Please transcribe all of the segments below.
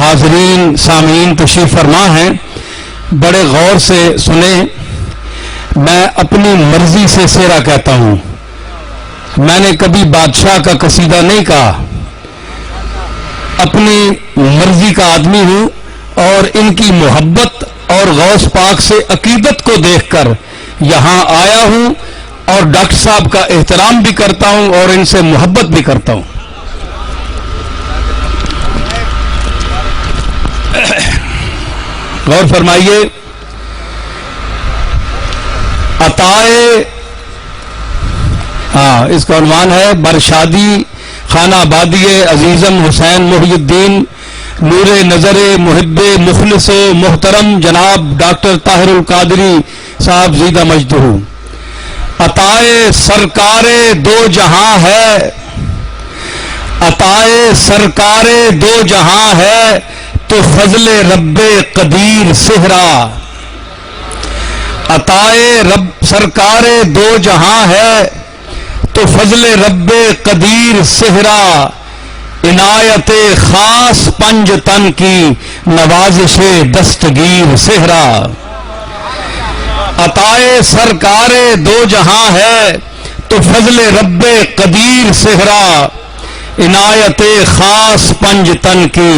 حاضرین سامعین تشریف فرما ہیں، بڑے غور سے سنیں. میں اپنی مرضی سے سیرا کہتا ہوں، میں نے کبھی بادشاہ کا قصیدہ نہیں کہا. اپنی مرضی کا آدمی ہوں اور ان کی محبت اور غوث پاک سے عقیدت کو دیکھ کر یہاں آیا ہوں اور ڈاکٹر صاحب کا احترام بھی کرتا ہوں اور ان سے محبت بھی کرتا ہوں. غور فرمائیے. عطائے اس کا عنوان ہے برشادی خانہ آبادی عزیزم حسین محی الدین نور نظر محب مخلص و محترم جناب ڈاکٹر طاہر القادری صاحب زیدہ مجدہ. عطائے سرکار دو جہاں ہے، عطائے سرکار دو جہاں ہے تو فضل رب قدیر صحرا. عطائے رب سرکار دو جہاں ہے تو فضل رب قدیر صحرا. عنایت خاص پنج تن کی نوازش دستگیر صحرا. عطائے سرکار دو جہاں ہے تو فضل رب قدیر صحرا. عنایت خاص پنج تن کی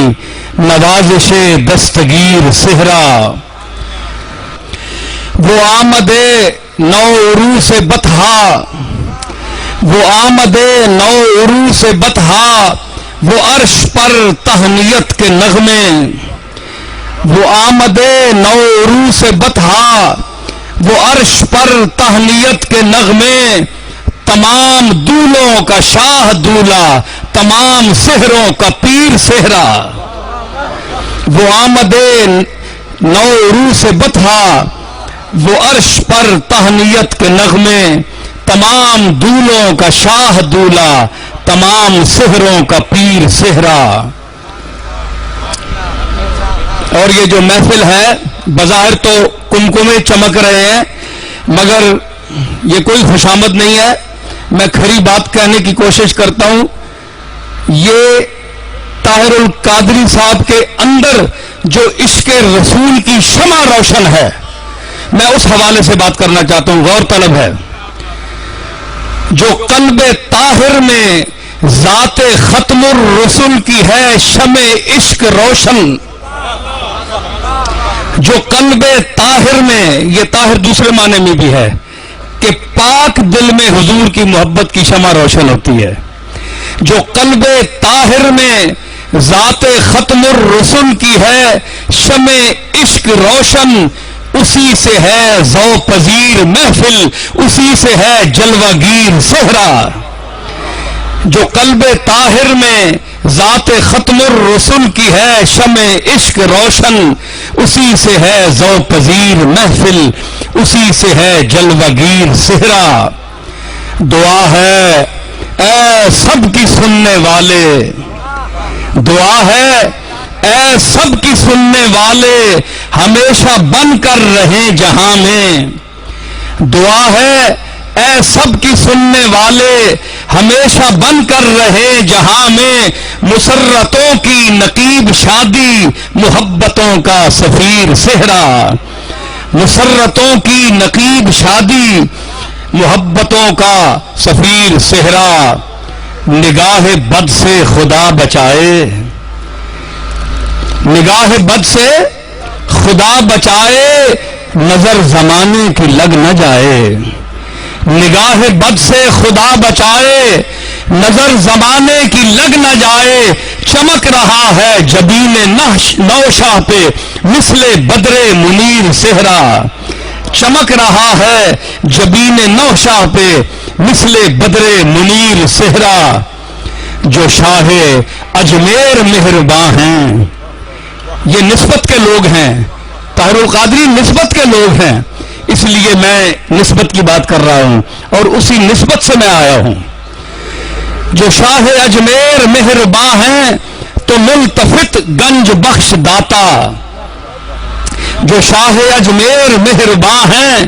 نوازش دستگیر صحرا. وہ آمد نو عروس بطحا، وہ آمد نو عروس بطحا، وہ عرش پر تہنیت کے نغمے. وہ آمد نو عروس بطحا، وہ عرش پر تہنیت کے نغمے. تمام دولوں کا شاہ دولا، تمام سحروں کا پیر صحرا. وہ آمد نو عروس بطحا، وہ عرش پر تہنیت کے نغمے. تمام دولوں کا شاہ دولا، تمام سحروں کا پیر صحرا. اور یہ جو محفل ہے بظاہر تو کمکمے چمک رہے ہیں مگر یہ کوئی خوشامد نہیں ہے. میں کھری بات کہنے کی کوشش کرتا ہوں. یہ طاہر القادری صاحب کے اندر جو عشق رسول کی شمع روشن ہے، میں اس حوالے سے بات کرنا چاہتا ہوں. غور طلب ہے. جو قلب طاہر میں ذات ختم الرسل کی ہے شمع عشق روشن. جو قلب طاہر میں، یہ طاہر دوسرے معنی میں بھی ہے کہ پاک دل میں حضور کی محبت کی شمع روشن ہوتی ہے. جو قلب طاہر میں ذات ختم الرسل کی ہے شمع عشق روشن. اسی سے ہے ذوق پذیر محفل، اسی سے ہے جلوہ گیر صحرا. جو قلب طاہر میں ذات ختم الرسل کی ہے شمع عشق روشن. اسی سے ہے ذوق پذیر محفل، اسی سے ہے جلوہ گیر صحرا. دعا ہے اے سب کی سننے والے، دعا ہے اے سب کی سننے والے ہمیشہ بن کر رہیں جہاں میں. دعا ہے اے سب کی سننے والے ہمیشہ بن کر رہے جہاں میں. مسرتوں کی نقیب شادی محبتوں کا سفیر صحرا. مسرتوں کی نقیب شادی محبتوں کا سفیر صحرا. نگاہ بد سے خدا بچائے، نگاہ بد سے خدا بچائے، نظر زمانے کی لگ نہ جائے. نگاہ بد سے خدا بچائے، نظر زمانے کی لگ نہ جائے. چمک رہا ہے جبین نوشاہ پہ مثل بدر منیر صحرا. چمک رہا ہے جبین نوشاہ پہ مثل بدر منیر صحرا. جو شاہ اجمیر مہرباں ہیں، یہ نسبت کے لوگ ہیں. طاہر القادری نسبت کے لوگ ہیں، اس لیے میں نسبت کی بات کر رہا ہوں اور اسی نسبت سے میں آیا ہوں. جو شاہ اجمیر مہرباں ہیں تو ملتفت گنج بخش داتا. جو شاہ اجمیر مہرباں ہیں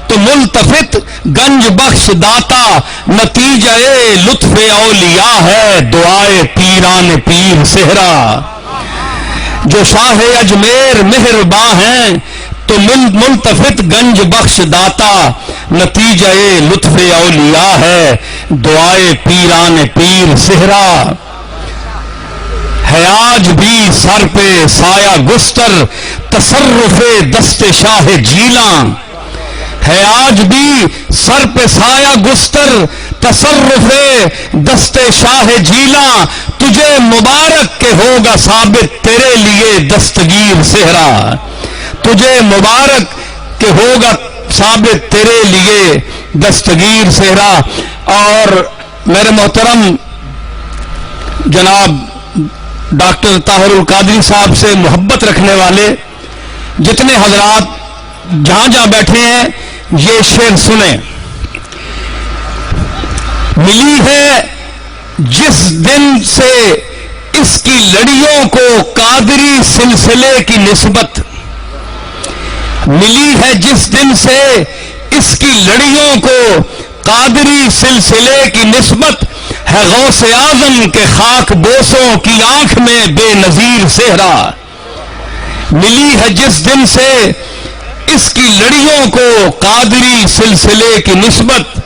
تو ملتفت گنج بخش داتا. نتیجہ لطف اولیاء ہے دعائے پیران پیر صحرا. جو شاہ اجمیر مہرباں ہیں تو ملتفت گنج بخش داتا، نتیجہ لطف اولیاء ہے دعائے پیران پیر صحرا، ہے آج بھی سر پہ سایہ گستر تصرف دست شاہ جیلاں، ہے آج بھی سر پہ سایہ گستر تصرف دست شاہ جیلاں، تجھے مبارک کہ ہوگا ثابت تیرے لیے دستگیر صحرا، تجھے مبارک کہ ہوگا ثابت تیرے لیے دستگیر صحرا۔ اور میرے محترم جناب ڈاکٹر طاہر القادری صاحب سے محبت رکھنے والے جتنے حضرات جہاں جہاں بیٹھے ہیں یہ شعر سنیں۔ ملی ہے جس دن سے اس کی لڑیوں کو قادری سلسلے کی نسبت، ملی ہے جس دن سے اس کی لڑیوں کو قادری سلسلے کی نسبت، ہے غوث اعظم کے خاک بوسوں کی آنکھ میں بے نظیر صحرا، ملی ہے جس دن سے اس کی لڑیوں کو قادری سلسلے کی نسبت،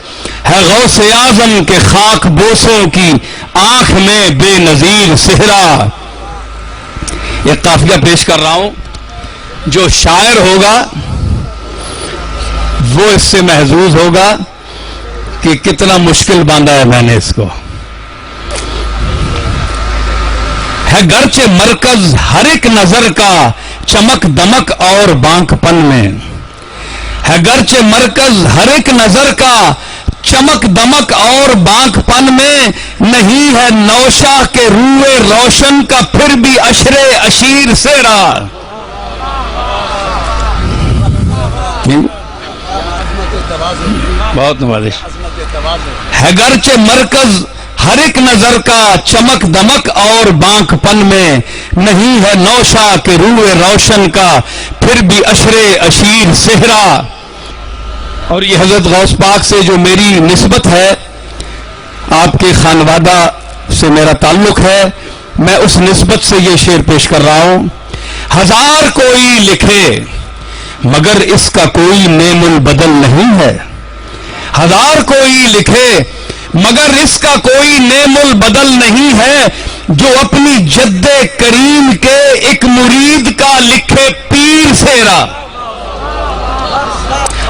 ہے غوث اعظم کے خاک بوسوں کی آنکھ میں بے نظیر صحرا۔ یہ قافیہ پیش کر رہا ہوں، جو شاعر ہوگا وہ اس سے محظوظ ہوگا کہ کتنا مشکل باندھا ہے میں نے اس کو۔ ہے گرچہ مرکز ہر ایک نظر کا چمک دمک اور بانک پن میں، ہے گرچہ مرکز ہر ایک نظر کا چمک دمک اور بانک پن میں، نہیں ہے نوشہ کے روئے روشن کا پھر بھی عشر اشیر صحرا، بہت نوازش، ہے گرچہ مرکز ہر ایک نظر کا چمک دمک اور بانک پن میں، نہیں ہے نوشہ کے روئے روشن کا پھر بھی عشر اشیر صحرا۔ اور یہ حضرت غوث پاک سے جو میری نسبت ہے، آپ کے خانوادہ سے میرا تعلق ہے، میں اس نسبت سے یہ شعر پیش کر رہا ہوں۔ ہزار کوئی لکھے مگر اس کا کوئی نیم البدل نہیں ہے، ہزار کوئی لکھے مگر اس کا کوئی نیم البدل نہیں ہے، جو اپنی جد کریم کے ایک مرید کا لکھے پیر صحرا،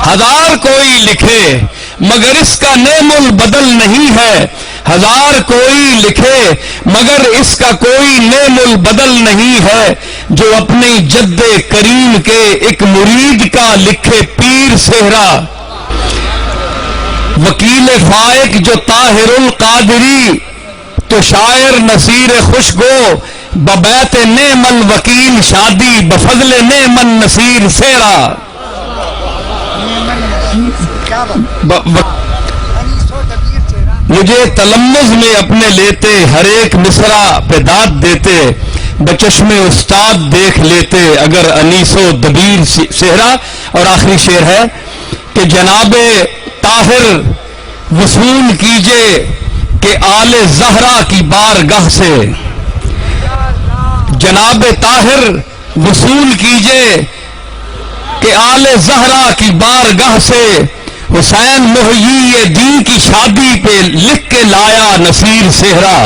ہزار کوئی لکھے مگر اس کا نیم البدل نہیں ہے، ہزار کوئی لکھے مگر اس کا کوئی نیم البدل نہیں ہے، جو اپنی جد کریم کے ایک مرید کا لکھے پیر صحرا۔ وکیل فائق جو طاہر القادری، تو شاعر نصیر خوشگو ببیت نعم الوکیل شادی بفضل نعم النصیر صحرا۔ مجھے تلمذ میں اپنے لیتے، ہر ایک مصرع پہ داد دیتے، بچشم استاد دیکھ لیتے اگر انیس و دبیر صحرا۔ اور آخری شعر ہے کہ جناب طاہر وصول کیجئے کہ آل زہرا کی بارگاہ سے، جناب طاہر وصول کیجئے کہ آل زہرا کی بارگاہ سے، حسین محیی دین کی شادی پہ لکھ کے لایا نصیر صحرا۔